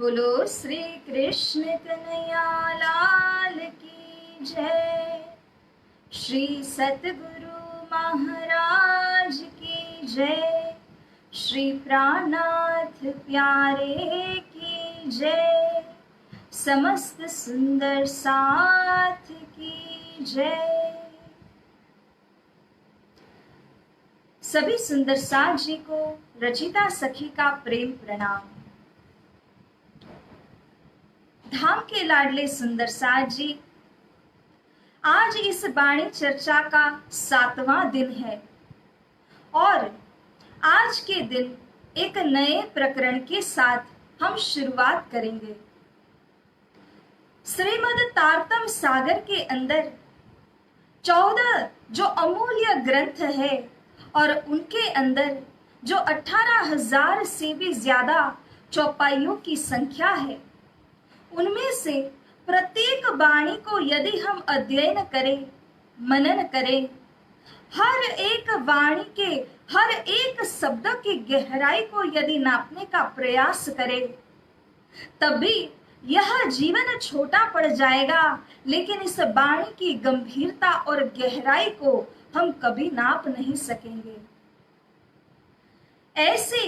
बोलो श्री कृष्ण कन्हैया लाल की जय। श्री सतगुरु महाराज की जय। श्री प्राणनाथ प्यारे की जय। समस्त सुंदर साथ की जय। सभी सुंदर साथ जी को रचिता सखी का प्रेम प्रणाम। धाम के लाडले सुंदर साथ जी, आज इस वाणी चर्चा का 7वां दिन है और आज के दिन एक नए प्रकरण के साथ हम शुरुआत करेंगे। श्रीमद् तारतम सागर के अंदर 14 जो अमूल्य ग्रंथ है और उनके अंदर जो 18,000 से भी ज्यादा चौपाइयों की संख्या है, उनमें से प्रत्येक वाणी को यदि हम अध्ययन करें, मनन करें, हर एक वाणी के हर एक शब्द की गहराई को यदि नापने का प्रयास करें, तभी यह जीवन छोटा पड़ जाएगा, लेकिन इस वाणी की गंभीरता और गहराई को हम कभी नाप नहीं सकेंगे। ऐसे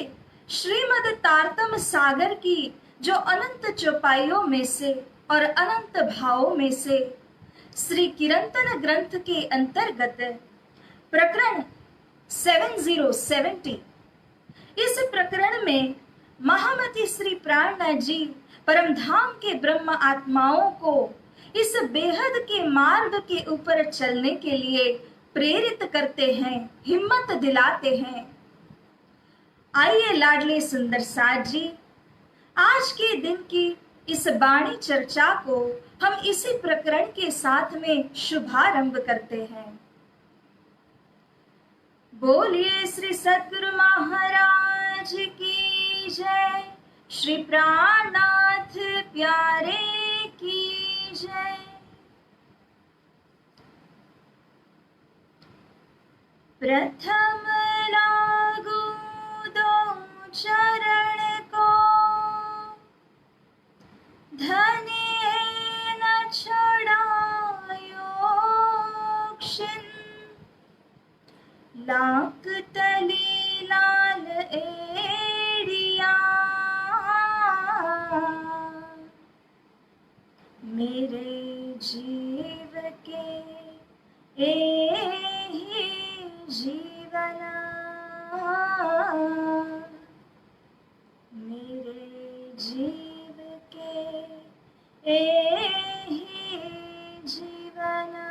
श्रीमद् तारतम सागर की जो अनंत चौपाइयों में से और अनंत भावों में से श्री कीर्तन ग्रंथ के अंतर्गत प्रकरण 7070, इस प्रकरण में महामती श्री प्राणनाथ जी परमधाम के ब्रह्म आत्माओं को इस बेहद के मार्ग के ऊपर चलने के लिए प्रेरित करते हैं, हिम्मत दिलाते हैं। आइए लाडले सुंदर साथ जी, आज के दिन की इस वाणी चर्चा को हम इसी प्रकरण के साथ में शुभारंभ करते हैं। बोलिए श्री सतगुरु महाराज की जय। श्री प्राणनाथ प्यारे की जय। प्रथम लागू दो चरण को, धने न छोड़ायो क्षण, लाख तली लाल एड़िया, मेरे जीव के एहि जीवना, मेरे जीव के एहि जीवना।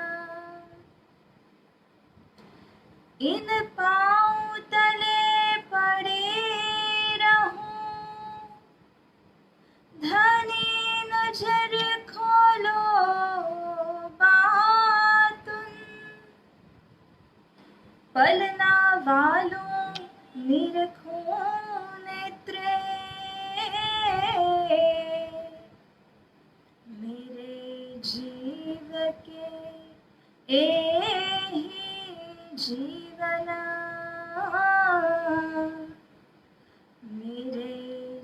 इन पाँव तले पड़े रहूं, धनी नजर खोलो बातुन, पलना वालों निरखो नेत्रे, मेरे जीव के एहि जीवना, मेरे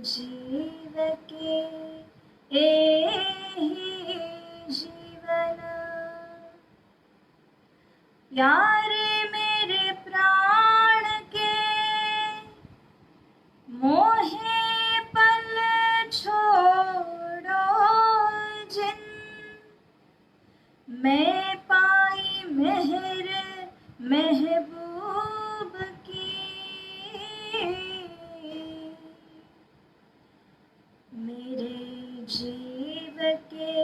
जीव के एहि जीवना। प्यारे मेरे प्राण के मोहे पल छोड़ो जिन, मैं पाई मेहर महबूब की, मेरे जीव के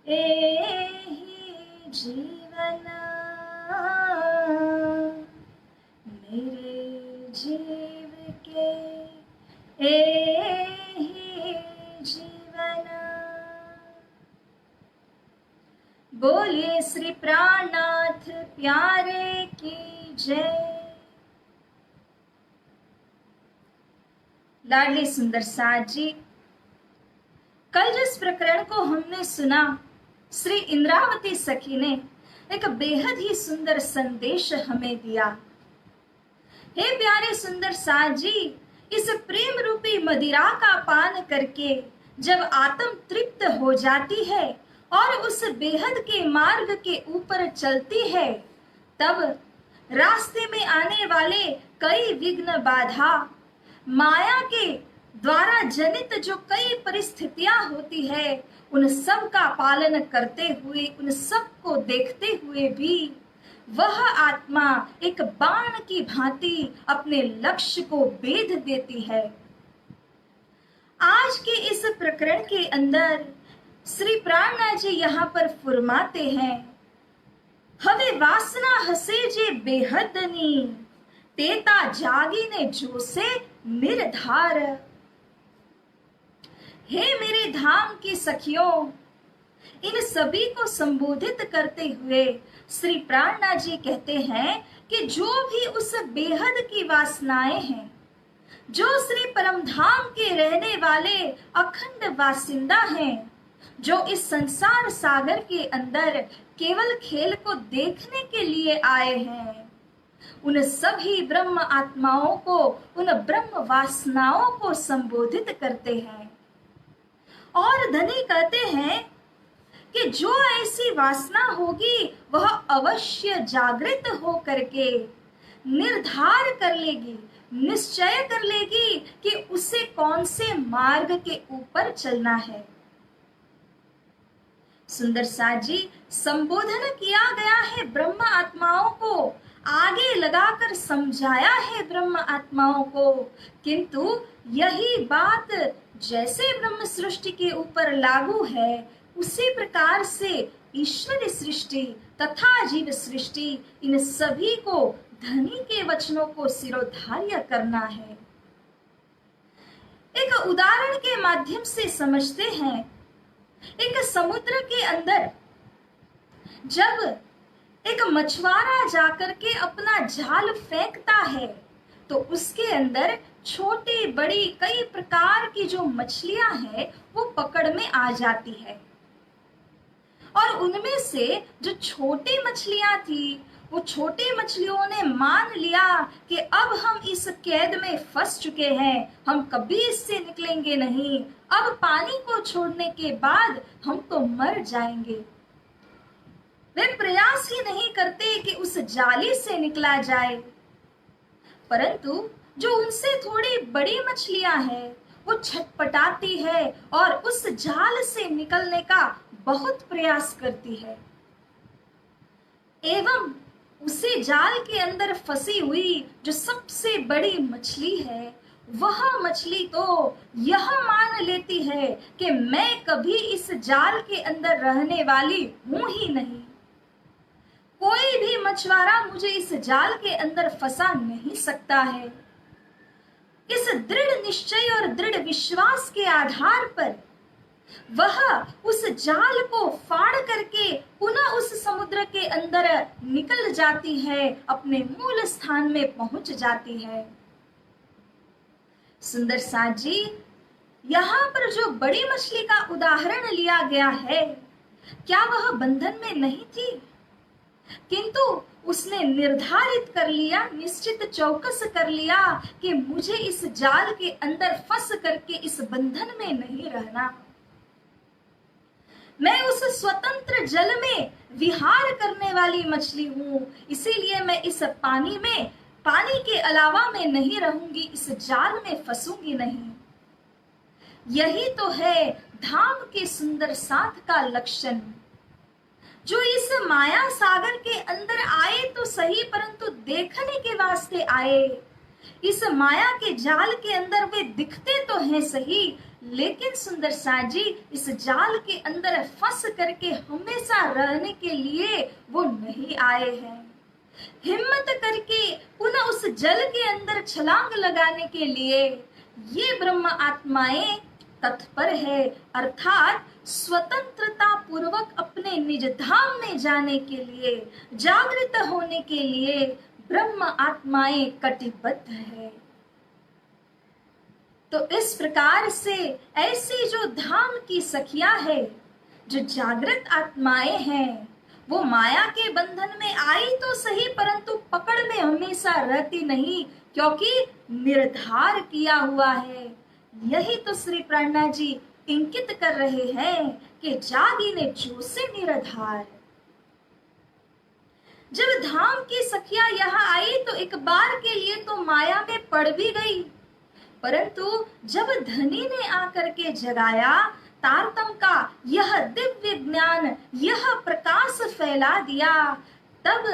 एहि जीवना, मेरे जीव के एहि जीवना। बोलिए श्री प्राणनाथ प्यारे की जय। लाडले सुंदर साथ जी, कल जिस प्रकरण को हमने सुना, श्री इंद्रावती सखी ने एक बेहद ही सुंदर संदेश हमें दिया। हे प्यारे सुंदर साथ जी, इस प्रेम रूपी मदिरा का पान करके जब आत्म तृप्त हो जाती है और उस बेहद के मार्ग के ऊपर चलती है, तब रास्ते में आने वाले कई विघ्न बाधा, माया के द्वारा जनित जो कई परिस्थितियां होती है, उन सब का पालन करते हुए, उन सब को देखते हुए भी वह आत्मा एक बाण की भांति अपने लक्ष्य को भेद देती है। आज के इस प्रकरण के अंदर श्री प्राणनाथ जी यहाँ पर फरमाते हैं, हवे वासना हसे जे बेहदनी, तेता जागी ने जो से निर्धार। हे मेरे धाम की सखियों, इन सभी को संबोधित करते हुए श्री प्राणनाथ जी कहते हैं कि जो भी उस बेहद की वासनाएं हैं, जो श्री परमधाम के रहने वाले अखंड वासिंदा हैं, जो इस संसार सागर के अंदर केवल खेल को देखने के लिए आए हैं, उन सभी ब्रह्म आत्माओं को, उन ब्रह्म वासनाओं को संबोधित करते हैं। और धनी कहते हैं कि जो ऐसी वासना होगी वह अवश्य जागृत हो करके निर्धार कर लेगी, निश्चय कर लेगी कि उसे कौन से मार्ग के ऊपर चलना है। सुंदर साथ जी, संबोधन किया गया है ब्रह्म आत्माओं को, आगे लगाकर समझाया है ब्रह्म आत्माओं को, किंतु यही बात जैसे ब्रह्म सृष्टि के ऊपर लागू है, उसी प्रकार से ईश्वर सृष्टि तथा जीव सृष्टि, इन सभी को धनी के वचनों को सिरोधार्य करना है। एक उदाहरण के माध्यम से समझते हैं। एक समुद्र के अंदर जब एक मछुआरा जाकर के अपना जाल फेंकता है, तो उसके अंदर छोटी बड़ी कई प्रकार की जो मछलियां हैं वो पकड़ में आ जाती है, और उनमें से जो छोटी मछलियां थी, वो छोटी मछलियों ने मान लिया कि अब हम इस कैद में फंस चुके हैं, हम कभी इससे निकलेंगे नहीं, अब पानी को छोड़ने के बाद हम तो मर जाएंगे। वे प्रयास ही नहीं करते कि उस जाली से निकला जाए, परंतु जो उनसे थोड़ी बड़ी मछलियां हैं वो छटपटाती है और उस जाल से निकलने का बहुत प्रयास करती है, एवं उसी जाल के अंदर फंसी हुई जो सबसे बड़ी मछली है, वह मछली तो यह मान लेती है कि मैं कभी इस जाल के अंदर रहने वाली हूं ही नहीं, कोई भी मछुआरा मुझे इस जाल के अंदर फंसा नहीं सकता है। इस दृढ़ निश्चय और दृढ़ विश्वास के आधार पर वह उस जाल को फाड़ करके पुनः उस समुद्र के अंदर निकल जाती है, अपने मूल स्थान में पहुंच जाती है। सुंदर साथ जी, यहाँ पर जो बड़ी मछली का उदाहरण लिया गया है, क्या वह बंधन में नहीं थी? किंतु उसने निर्धारित कर लिया, निश्चित चौकस कर लिया कि मुझे इस जाल के अंदर फंस करके इस बंधन में नहीं रहना, मैं उस स्वतंत्र जल में विहार करने वाली मछली हूं, इसीलिए मैं इस पानी में, पानी के अलावा मैं नहीं रहूंगी, इस जाल में फंसूंगी नहीं। यही तो है धाम के सुंदर साथ का लक्षण। जो इस माया सागर के अंदर आए तो सही, परंतु देखने के वास्ते आए। इस माया के जाल के अंदर वे दिखते तो हैं सही, लेकिन सुंदर साथ जी, इस जाल के अंदर फंस करके हमेशा रहने के लिए वो नहीं आए हैं। हिम्मत करके पुनः उस जल के अंदर छलांग लगाने के लिए ये ब्रह्म आत्माएं तत्पर है, अर्थात स्वतंत्रता पूर्वक अपने निज धाम में जाने के लिए, जागृत होने के लिए ब्रह्म आत्माएं कटिबद्ध है। तो इस प्रकार से ऐसी जो धाम की सखियां है, जो जागृत आत्माएं हैं, वो माया के बंधन में आई तो सही, परंतु पकड़ में हमेशा रहती नहीं, क्योंकि निर्धार किया हुआ है। यही तो श्री प्राणनाथ जी इंकित कर रहे हैं कि जागी ने जो से निराधार। जब धाम की सखियां यहाँ आई तो एक बार के लिए तो माया में पड़ भी गई, परंतु जब धनी ने आकर के जगाया, तारतम का यह दिव्य ज्ञान, यह प्रकाश फैला दिया, तब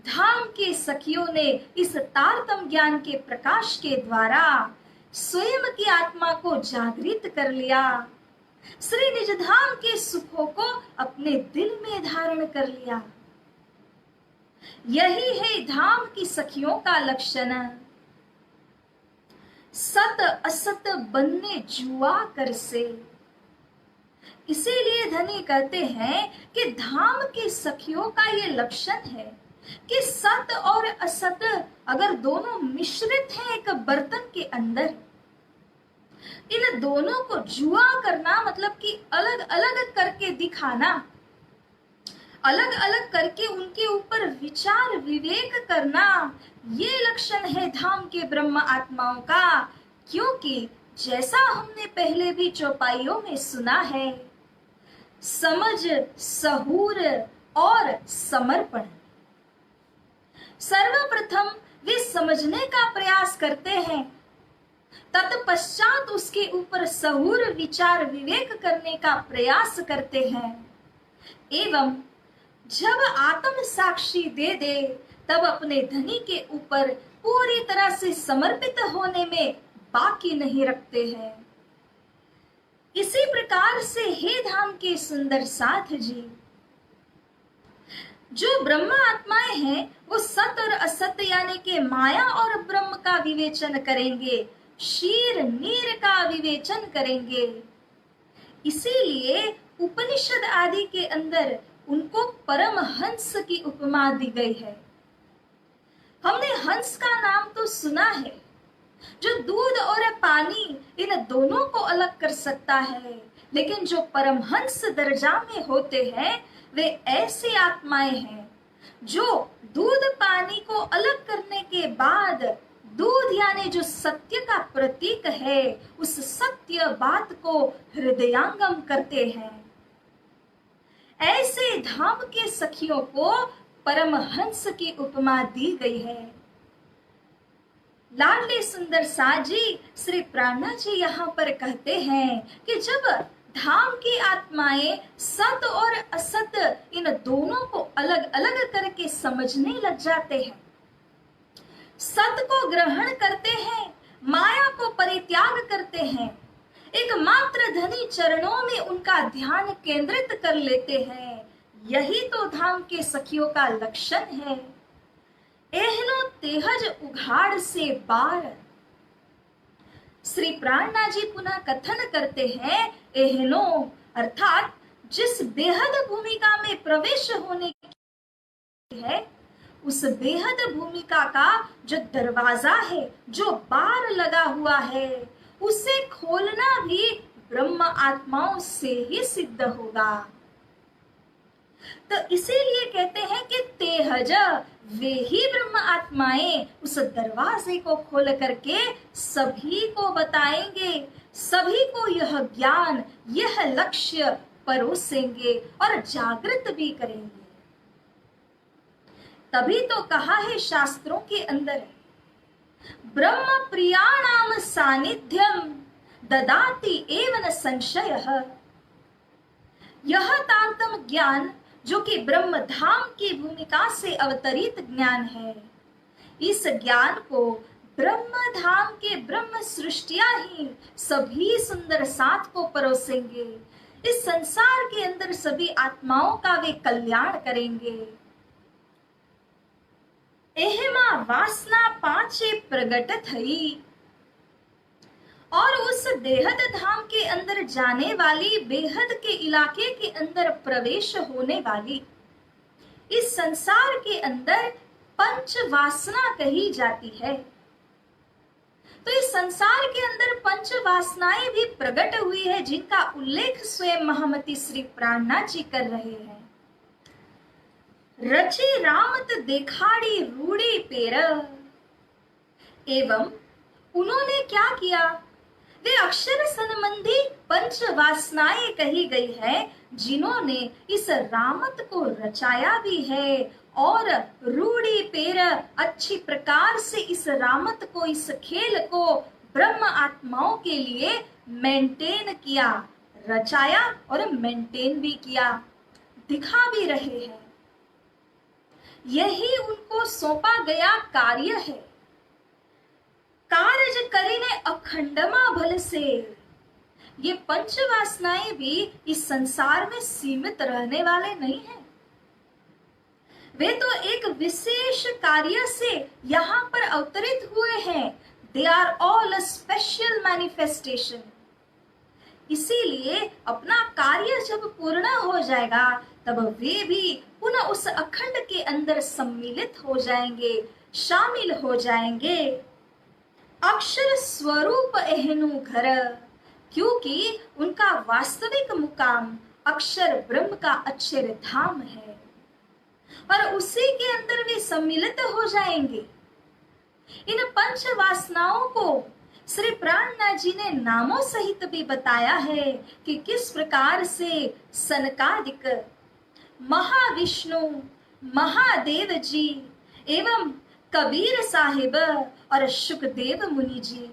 धाम की सखियों ने इस तारतम ज्ञान के प्रकाश के द्वारा स्वयं की आत्मा को जागृत कर लिया, श्री निज धाम के सुखों को अपने दिल में धारण कर लिया। यही है धाम की सखियों का लक्षण। सत असत बनने जुआ कर से। इसीलिए धनी कहते हैं कि धाम की सखियों का ये लक्षण है कि सत और असत अगर दोनों मिश्रित हैं एक बर्तन के अंदर, इन दोनों को जुआ करना मतलब कि अलग अलग करके दिखाना, अलग अलग करके उनके ऊपर विचार विवेक करना, ये लक्षण है धाम के ब्रह्म आत्माओं का। क्योंकि जैसा हमने पहले भी चौपाइयों में सुना है, समझ, सहूर और समर्पण। सर्वप्रथम वे समझने का प्रयास करते हैं, तत्पश्चात उसके ऊपर सहूर विचार विवेक करने का प्रयास करते हैं, एवं जब आत्म साक्षी दे दे तब अपने धनी के ऊपर पूरी तरह से समर्पित होने में बाकी नहीं रखते हैं। इसी प्रकार से हे धाम के सुंदर साथ जी, जो ब्रह्म आत्माएं हैं वो सत और असत यानी कि माया और ब्रह्म का विवेचन करेंगे, शीर नीर का विवेचन करेंगे। इसीलिए उपनिषद आदि के अंदर उनको परम हंस की उपमा दी गई है। हमने हंस का नाम तो सुना है, जो दूध और पानी इन दोनों को अलग कर सकता है, लेकिन जो परमहंस दर्जा में होते हैं वे ऐसी आत्माएं हैं जो दूध पानी को अलग करने के बाद दूध यानी जो सत्य का प्रतीक है उस सत्य बात को हृदयांगम करते हैं। ऐसे धाम के सखियों को परमहंस की उपमा दी गई है। लाडले सुंदर साथ जी श्री प्राणनाथ जी यहाँ पर कहते हैं कि जब धाम की आत्माएं सत और असत इन दोनों को अलग अलग करके समझने लग जाते हैं, सत को ग्रहण करते हैं, माया को परित्याग करते हैं, एकमात्र धनी चरणों में उनका ध्यान केंद्रित कर लेते हैं, यही तो धाम के सखियों का लक्षण है। एहनो तेहज उघाड़ से बार। श्री प्राणनाथ जी पुनः कथन करते हैं, एहनो अर्थात जिस बेहद भूमिका में प्रवेश होने की है उस बेहद भूमिका का जो दरवाजा है, जो बार लगा हुआ है, उसे खोलना भी ब्रह्म आत्माओं से ही सिद्ध होगा। तो इसीलिए कहते हैं कि तेहज, वे ही ब्रह्म आत्माएं उस दरवाजे को खोल करके सभी को बताएंगे, सभी को यह ज्ञान, यह लक्ष्य परोसेंगे और जागृत भी करेंगे। तभी तो कहा है शास्त्रों के अंदर, ब्रह्म प्रियाणाम सानिध्यम ददाति एव न संशयः। यह तारतम ज्ञान जो कि ब्रह्म धाम की भूमिका से अवतरित ज्ञान है, इस ज्ञान को ब्रह्म धाम के ब्रह्म सृष्टिया ही सभी सुंदर साथ को परोसेंगे। इस संसार के अंदर सभी आत्माओं का वे कल्याण करेंगे। एहमा वासना पांचे प्रगट थई। और उस बेहद धाम के अंदर जाने वाली, बेहद के इलाके के अंदर प्रवेश होने वाली इस संसार के अंदर पंच वासना कही जाती है। तो इस संसार के अंदर पंच वासनाएं भी प्रकट हुई है, जिनका उल्लेख स्वयं महामती श्री प्राणनाथ जी कर रहे हैं। रची रामत देखाड़ी रूढ़ी पेर। एवं उन्होंने क्या किया, वे अक्षर संबंधी पंच पंच वासनाएं कही गई है, जिन्होंने इस रामत को रचाया भी है और रूढ़ी पेर अच्छी प्रकार से इस रामत को, इस खेल को ब्रह्म आत्माओं के लिए मेंटेन किया, रचाया और मेंटेन भी किया, दिखा भी रहे हैं। यही उनको सौंपा गया कार्य है। कार्य करीने अखंडमा भल से। ये पंच वासनाएं भी इस संसार में सीमित रहने वाले नहीं हैं। वे तो एक विशेष कार्य से यहाँ पर अवतरित हुए हैं। They are all a special manifestation. इसीलिए अपना कार्य जब पूर्ण हो जाएगा तब वे भी पुनः उस अखंड के अंदर सम्मिलित हो जाएंगे, शामिल हो जाएंगे। अक्षर स्वरूप एहनु घर, क्योंकि उनका वास्तविक मुकाम अक्षर ब्रह्म का अक्षर धाम है और उसी के अंदर वे सम्मिलित हो जाएंगे। इन पंच वासनाओं को श्री प्राणनाथ जी ने नामों सहित भी बताया है कि किस प्रकार से सनकादिक, महाविष्णु, महादेव जी एवं कबीर साहिब और सुखदेव मुनि जी,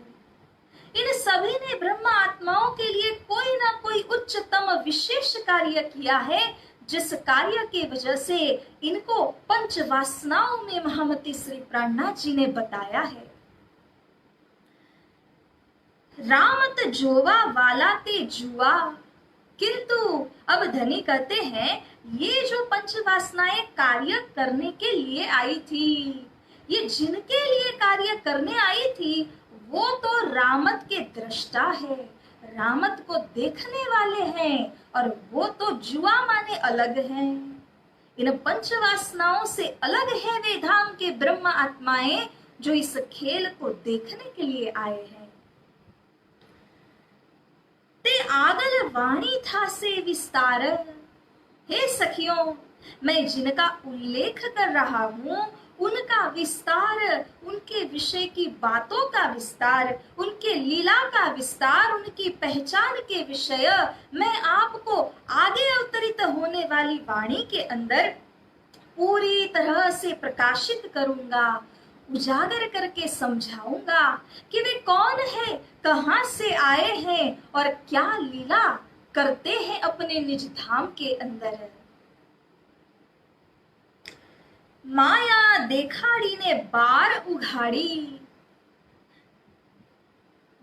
इन सभी ने ब्रह्म आत्माओं के लिए कोई ना कोई उच्चतम विशेष कार्य किया है, जिस कार्य के वजह से इनको पंच वासनाओं में महामती श्री प्राणनाथ जी ने बताया है। रामत जोवा वाला ते जुआ, किंतु अब धनी कहते हैं ये जो पंच वासनाएं कार्य करने के लिए आई थी, ये जिनके लिए कार्य करने आई थी, वो तो रामत के दृष्टा है, रामत को देखने वाले हैं, और वो तो जुआ माने अलग हैं। इन पंच वासनाओं से अलग है वे धाम के ब्रह्म आत्माएं जो इस खेल को देखने के लिए आए हैं। ते आगल वाणी था से विस्तार, हे सखियों, मैं जिनका उल्लेख कर रहा हूँ उनका विस्तार, उनके विषय की बातों का विस्तार, उनके लीला का विस्तार, उनकी पहचान के विषय मैं आपको आगे अवतरित होने वाली वाणी के अंदर पूरी तरह से प्रकाशित करूंगा, उजागर करके समझाऊंगा कि वे कौन है, कहां से आए हैं और क्या लीला करते हैं अपने निज धाम के अंदर। माया देखाड़ी ने बार उघाड़ी,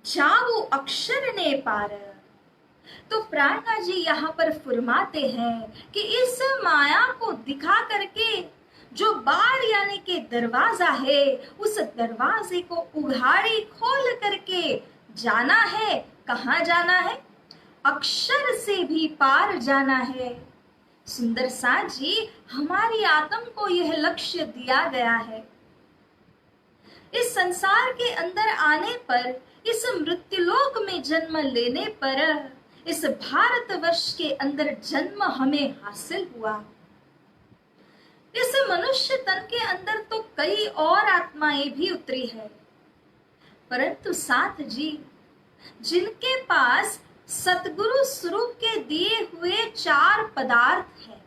जाऊ अक्षर ने पार। तो प्राणनाथ जी यहाँ पर फरमाते हैं कि इस माया को दिखा करके जो बार यानी के दरवाजा है, उस दरवाजे को उघाड़ी खोल करके जाना है। कहाँ जाना है? अक्षर से भी पार जाना है। सुंदर साथ जी, हमारी आत्म को यह लक्ष्य दिया गया है। इस संसार के अंदर आने पर, इस मृत्युलोक में जन्म लेने पर, इस भारतवर्ष के अंदर जन्म हमें हासिल हुआ। इस मनुष्य तन के अंदर तो कई और आत्माएं भी उतरी है, परंतु साथ जी, जिनके पास सतगुरु स्वरूप के दिए हुए 4 पदार्थ हैं,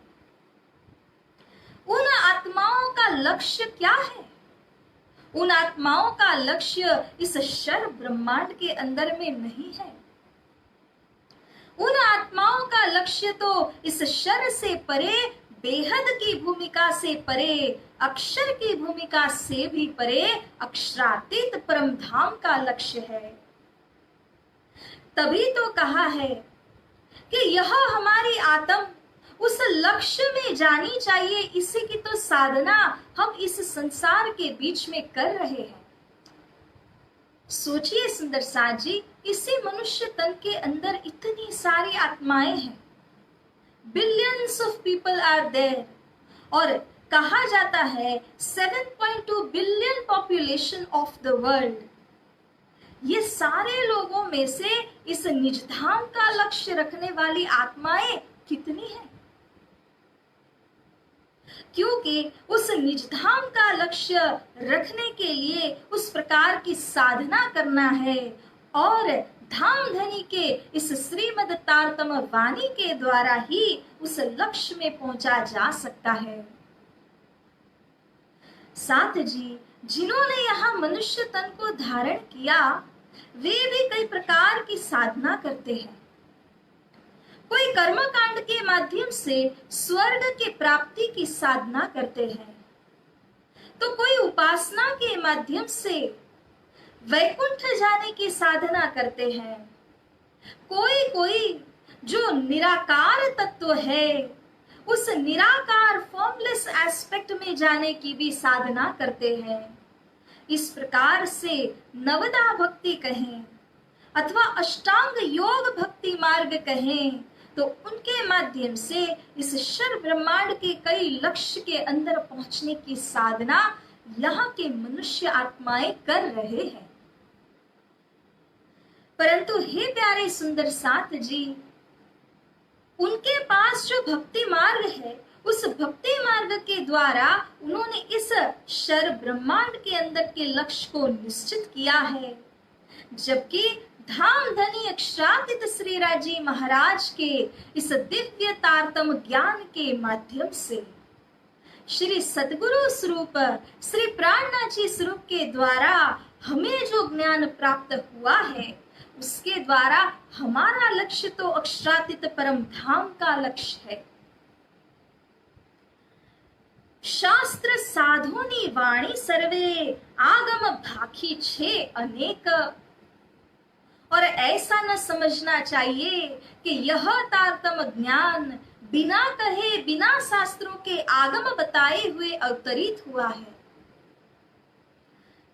उन आत्माओं का लक्ष्य क्या है? उन आत्माओं का लक्ष्य इस शर ब्रह्मांड के अंदर में नहीं है। उन आत्माओं का लक्ष्य तो इस शर से परे, बेहद की भूमिका से परे, अक्षर की भूमिका से भी परे, अक्षरातीत परम धाम का लक्ष्य है। तभी तो कहा है कि यह हमारी आत्म उस लक्ष्य में जानी चाहिए। इसी की तो साधना हम इस संसार के बीच में कर रहे हैं। सोचिए सुंदर साथ जी, इसी मनुष्य तन के अंदर इतनी सारी आत्माएं हैं, billions of people are there, और कहा जाता है 7.2 billion population of the world. ये सारे लोगों में से इस निजधाम का लक्ष्य रखने वाली आत्माएं कितनी हैं? क्योंकि उस निजधाम का लक्ष्य रखने के लिए उस प्रकार की साधना करना है, और धामधनी के इस श्रीमद् तारतम वाणी के द्वारा ही उस लक्ष्य में पहुंचा जा सकता है। साथ जी, जिन्होंने यहाँ मनुष्य तन को धारण किया वे भी कई प्रकार की साधना करते हैं। कोई कर्मकांड के माध्यम से स्वर्ग के प्राप्ति की साधना करते हैं, तो कोई उपासना के माध्यम से वैकुंठ जाने की साधना करते हैं। कोई जो निराकार तत्व है उस निराकार फॉर्मलेस एस्पेक्ट में जाने की भी साधना करते हैं। इस प्रकार से नवदा भक्ति कहें अथवा अष्टांग योग भक्ति मार्ग कहें, तो उनके माध्यम से इस शर ब्रह्मांड के कई लक्ष्य के अंदर पहुंचने की साधना यहाँ के मनुष्य आत्माएं कर रहे हैं। परंतु हे प्यारे सुंदर साथ जी, उनके पास जो भक्ति मार्ग है उस भक्ति मार्ग के द्वारा उन्होंने इस शर ब्रह्मांड के अंदर के लक्ष्य को निश्चित किया है, जबकि धामधनी अक्षरातीत श्रीराज जी महाराज के इस दिव्य तारतम ज्ञान के माध्यम से श्री सतगुरु स्वरूप श्री प्राणनाथ जी स्वरूप के द्वारा हमें जो ज्ञान प्राप्त हुआ है उसके द्वारा हमारा लक्ष्य तो अक्षरातीत परम धाम का लक्ष्य है। शास्त्र साधुनी वाणी सर्वे आगम भाखी छे अनेक। और ऐसा न समझना चाहिए कि यह तारतम ज्ञान बिना कहे बिना शास्त्रों के आगम बताए हुए अवतरित हुआ है।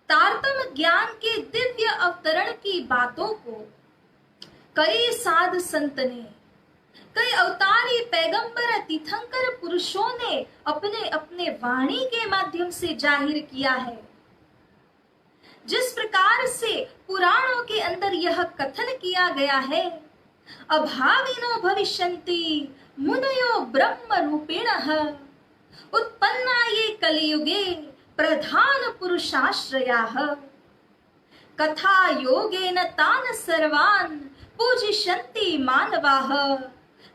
तारतम ज्ञान के दिव्य अवतरण की बातों को कई साध संत ने, कई अवतारी पैगंबर तीर्थंकर पुरुषों ने अपने अपने वाणी के माध्यम से जाहिर किया है। जिस प्रकार से पुराणों के अंदर यह कथन किया गया है, अभाविनो भविष्यन्ति मुनयो ब्रह्म रूपेणः उत्पन्ना ये कलियुगे प्रधान पुरुषाश्रयाः कथा योगेन तान सर्वान् पूजिष्यन्ति मानवाः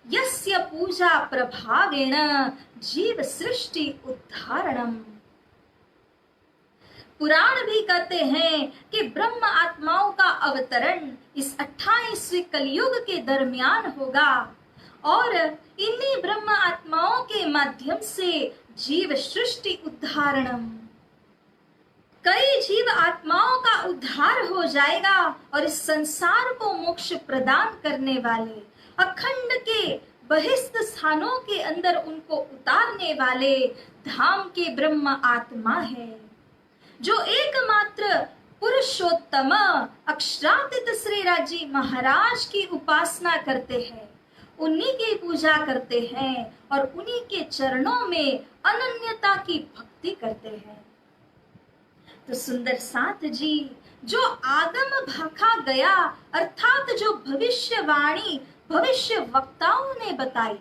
यस्य पूजा प्रभावेण जीव सृष्टि उद्धारणम्। पुराण भी कहते हैं कि ब्रह्म आत्माओं का अवतरण इस 28वें कलयुग के दरमियान होगा और इन्हीं ब्रह्म आत्माओं के माध्यम से जीव सृष्टि उद्धारणम, कई जीव आत्माओं का उद्धार हो जाएगा और इस संसार को मोक्ष प्रदान करने वाले, अखंड के बहिष्ठ स्थानों के अंदर उनको उतारने वाले धाम के ब्रह्म आत्मा है, जो एकमात्र पुरुषोत्तम अक्षरातीत श्रीराज जी महाराज की उपासना करते हैं, उन्हीं की पूजा करते हैं और उन्हीं के चरणों में अनन्यता की भक्ति करते हैं। तो सुंदर साथ जी, जो आगम भाखा गया अर्थात जो भविष्यवाणी भविष्य वक्ताओं ने बताई,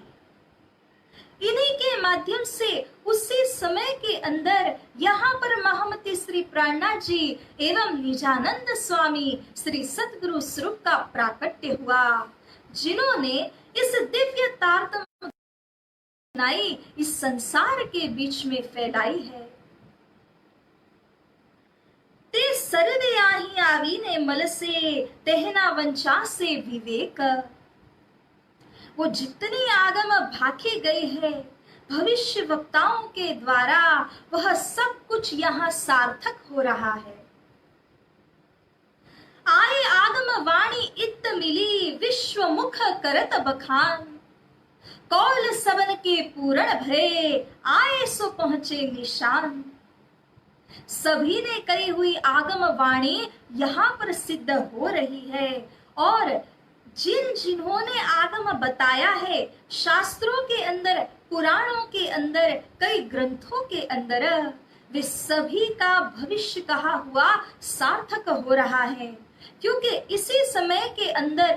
इन्हीं के माध्यम से उसी समय के अंदर यहाँ पर महामती श्री प्राणनाथ जी एवं निजानंद स्वामी श्री सतगुरु स्वरूप का प्राकट्य हुआ, जिन्होंने इस दिव्य तारतम बनाई इस संसार के बीच में फैलाई है। ते सर्वे आही आवीने मल से तेहना वंचा से विवेक। वो जितनी आगम भाखे गए हैं भविष्य वक्ताओं के द्वारा, वह सब कुछ यहाँ सार्थक हो रहा है। आए आगम वाणी इत मिली विश्व मुख करत बखान, कौल सबन के पूरण भरे आए सो पहुंचे निशान। सभी ने कही हुई आगम वाणी यहाँ पर सिद्ध हो रही है और जिन्होंने आगम बताया है, शास्त्रों के अंदर, पुराणों के अंदर, कई ग्रंथों के अंदर, वे सभी का भविष्य कहा हुआ सार्थक हो रहा है, क्योंकि इसी समय के अंदर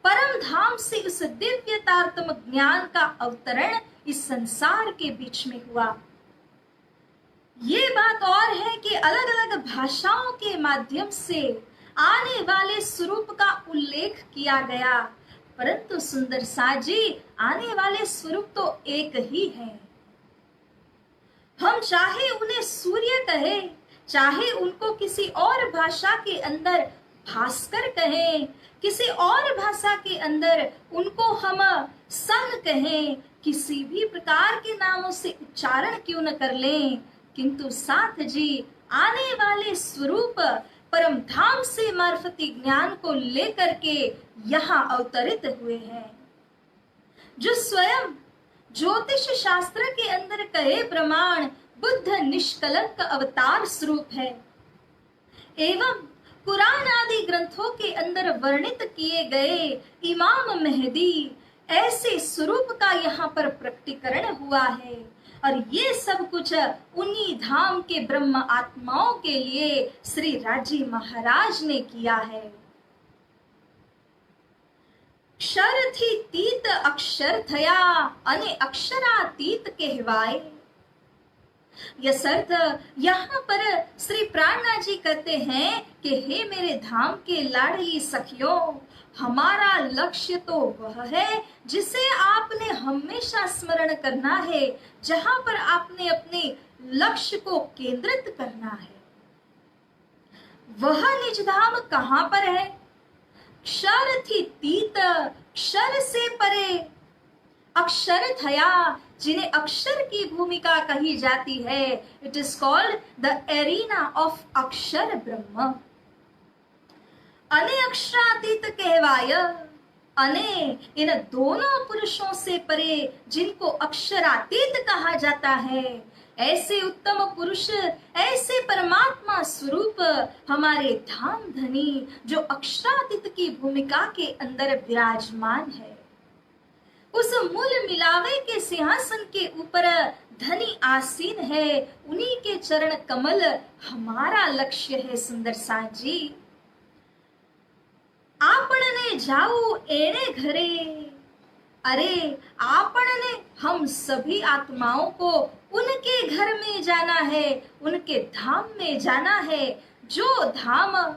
परम धाम से उस दिव्य तारतम ज्ञान का अवतरण इस संसार के बीच में हुआ। ये बात और है कि अलग अलग भाषाओं के माध्यम से आने वाले स्वरूप का उल्लेख किया गया, परंतु सुंदर साथ जी आने वाले स्वरूप तो एक ही है। हम चाहे उन्हें सूर्य कहे, चाहे उनको किसी और भाषा के अंदर भास्कर कहें, किसी और भाषा के अंदर उनको हम सन कहें, किसी भी प्रकार के नामों से उच्चारण क्यों न कर लें, किंतु साथ जी आने वाले स्वरूप परम धाम से मार्फती ज्ञान को लेकर के यहाँ अवतरित हुए हैं, जो स्वयं ज्योतिष शास्त्र के अंदर कहे प्रमाण बुद्ध निष्कलंक अवतार स्वरूप है, एवं कुरान आदि ग्रंथों के अंदर वर्णित किए गए इमाम मेहदी ऐसे स्वरूप का यहाँ पर प्रकटीकरण हुआ है। और ये सब कुछ उन्हीं धाम के ब्रह्म आत्माओं के लिए श्री राजी महाराज ने किया है। अक्षर थी तीत अक्षर थया अने अक्षरातीत कहवाए। यसर्थ यहाँ पर श्री प्राणनाथ जी कहते हैं कि हे मेरे धाम के लाडली सखियों, हमारा लक्ष्य तो वह है जिसे आपने हमेशा स्मरण करना है, जहां पर आपने अपने लक्ष्य को केंद्रित करना है। वह निज धाम कहाँ पर है? क्षर थी तीत, क्षर से परे, अक्षर थया, जिन्हें अक्षर की भूमिका कही जाती है। It is called the arena of अक्षर ब्रह्म। अने अक्षरातीत कहवाय, अने इन दोनों पुरुषों से परे जिनको अक्षरातीत कहा जाता है, ऐसे उत्तम पुरुष, ऐसे परमात्मा स्वरूप हमारे धाम धनी जो अक्षरातीत की भूमिका के अंदर विराजमान है, उस मूल मिलावे के सिंहासन के ऊपर धनी आसीन है, उन्हीं के चरण कमल हमारा लक्ष्य है। सुंदर साथ जी आपने जाऊ एने घरे, अरे आपने हम सभी आत्माओं को उनके घर में जाना है, उनके धाम में जाना है, जो धाम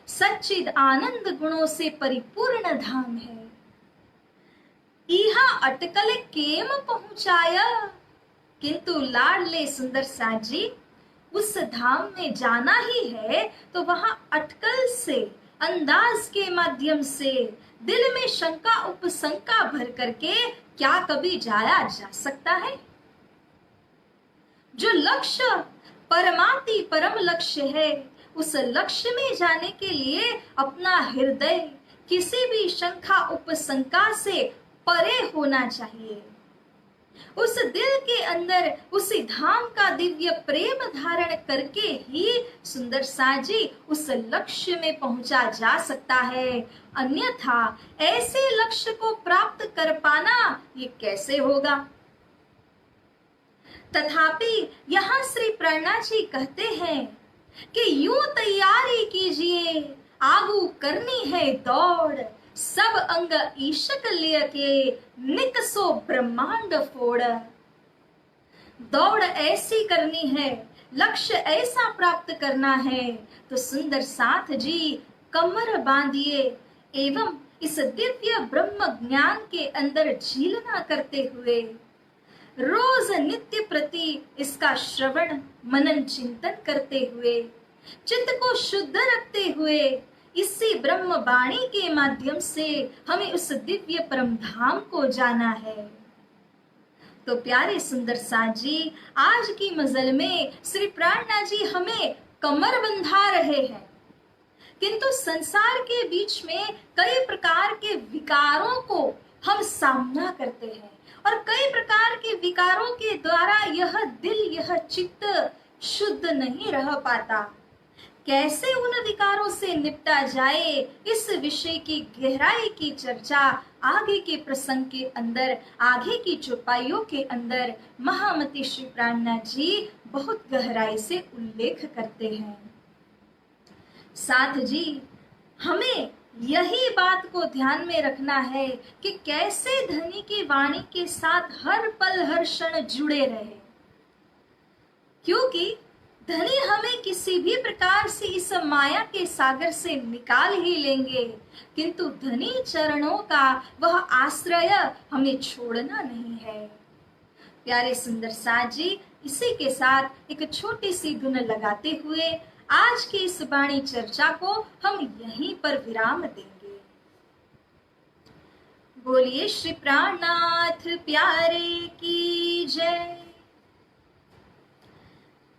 सच्चिद आनंद गुणों से परिपूर्ण धाम है। इहा अटकल केम पहुंचाया, किंतु लाडले सुंदर साथ जी उस धाम में जाना ही है तो वहां अटकल से, अंदाज के माध्यम से, दिल में शंका उपशंका भर करके क्या कभी जाया जा सकता है? जो लक्ष्य परमाति परम लक्ष्य है, उस लक्ष्य में जाने के लिए अपना हृदय किसी भी शंका उपशंका से परे होना चाहिए। उस दिल के अंदर उसी धाम का दिव्य प्रेम धारण करके ही सुंदर साथ जी उस लक्ष्य में पहुंचा जा सकता है। अन्यथा ऐसे लक्ष्य को प्राप्त कर पाना ये कैसे होगा? तथापि यहाँ श्री प्राणनाथ जी कहते हैं कि यूं तैयारी कीजिए, आगू करनी है दौड़, सब अंग ईशक लिय के निकसो ब्रह्मांड फोड़। दौड़ ऐसी करनी है, लक्ष्य ऐसा प्राप्त करना है, तो सुंदर साथ जी कमर बांधिए एवं इस दिव्य ब्रह्म ज्ञान के अंदर झीलना करते हुए रोज नित्य प्रति इसका श्रवण मनन चिंतन करते हुए, चित्त को शुद्ध रखते हुए, इसी ब्रह्म वाणी के माध्यम से हमें उस दिव्य परम धाम को जाना है। तो प्यारे सुंदर साथ जी आज की मजल में श्री प्राणनाथ जी हमें कमर बंधा रहे हैं, किंतु संसार के बीच में कई प्रकार के विकारों को हम सामना करते हैं और कई प्रकार के विकारों के द्वारा यह दिल, यह चित्त शुद्ध नहीं रह पाता। कैसे उन विकारों से निपटा जाए, इस विषय की गहराई की चर्चा आगे के प्रसंग के अंदर, आगे की चौपाइयों के अंदर महामती श्री प्राणनाथ जी बहुत गहराई से उल्लेख करते हैं। साथ जी हमें यही बात को ध्यान में रखना है कि कैसे धनी की वाणी के साथ हर पल हर क्षण जुड़े रहे, क्योंकि धनी हमें किसी भी प्रकार से इस माया के सागर से निकाल ही लेंगे, किंतु धनी चरणों का वह आश्रय हमें छोड़ना नहीं है। प्यारे सुंदर साथ जी, इसी के साथ एक छोटी सी धुन लगाते हुए आज की इस वाणी चर्चा को हम यहीं पर विराम देंगे। बोलिए श्री प्राणनाथ प्यारे की जय।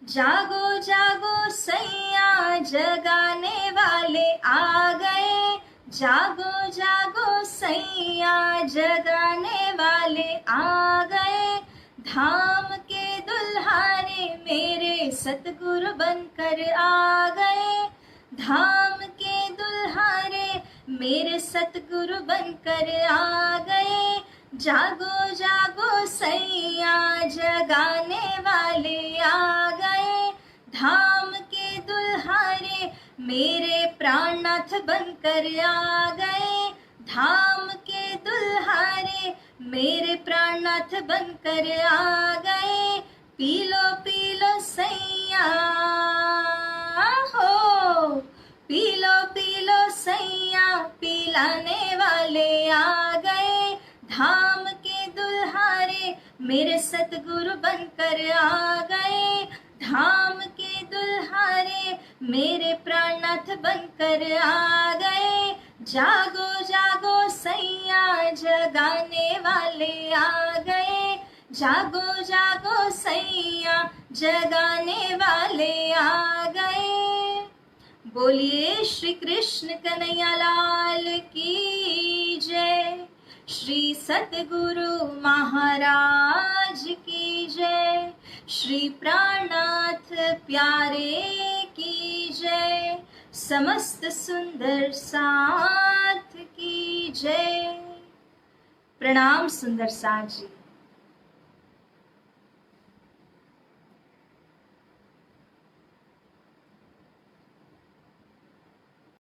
जागो जागो सैया जगाने वाले आ गए, जागो जागो सैया जगाने वाले आ गए, धाम के दुल्हारे मेरे सतगुरु बनकर आ गए, धाम के दुल्हारे मेरे सतगुरु बनकर आ गए, जागो जागो सैया जगाने वाले आ गए, धाम के दुल्हारे मेरे प्राणनाथ बनकर आ गए, धाम के दुल्हारे मेरे प्राणनाथ बनकर आ गए, पी लो सैया हो, पी लो सैया पिलाने वाले आ गए, धाम के दुल्हारे मेरे सतगुरु बनकर आ गए, धाम के दुल्हारे मेरे प्राणनाथ बनकर आ गए, जागो जागो सैया जगाने वाले आ गए, जागो जागो सैया जगाने वाले आ गए। बोलिए श्री कृष्ण कन्हैया लाल की जय, श्री सतगुरु महाराज की जय, श्री प्राणनाथ प्यारे की जय, समस्त सुंदर साथ की जय। प्रणाम सुंदर साथ जी।